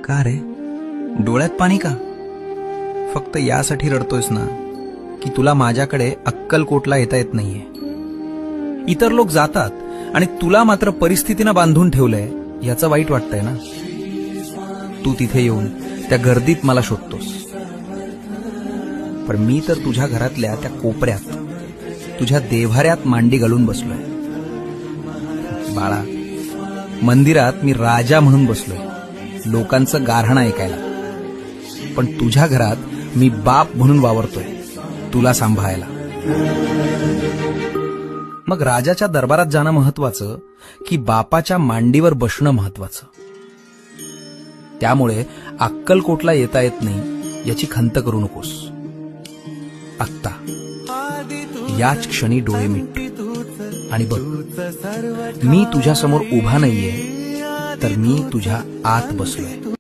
का रे, डोळ्यात पाणी का? फक्त यासाठी रडतोयस ना की तुला माझ्याकडे अक्कलकोटला येता येत नाहीये. इतर लोक जातात आणि तुला मात्र परिस्थितीनं बांधून ठेवलंय याचं वाईट वाटतंय ना. तू तिथे येऊन त्या गर्दीत मला शोधतोस, पण मी तर तुझ्या घरातल्या त्या कोपऱ्यात तुझ्या देव्हाऱ्यात मांडी घालून बसलोय. बाळा, मंदिरात मी राजा म्हणून बसलोय लोकांचं गाऱ्हाणं ऐकायला, पण तुझ्या घरात मी बाप म्हणून वावरतोय तुला सांभाळायला. मग राजाच्या दरबारात जाणं महत्वाचं की बापाच्या मांडीवर बसणं महत्वाचं? त्यामुळे अक्कलकोटला येता येत नाही याची खंत करू नकोस. आत्ता याच क्षणी डोळे मिट आणि बघ, मी तुझ्यासमोर उभा नाहीये, तर मी तुझ्या आत बसलोय.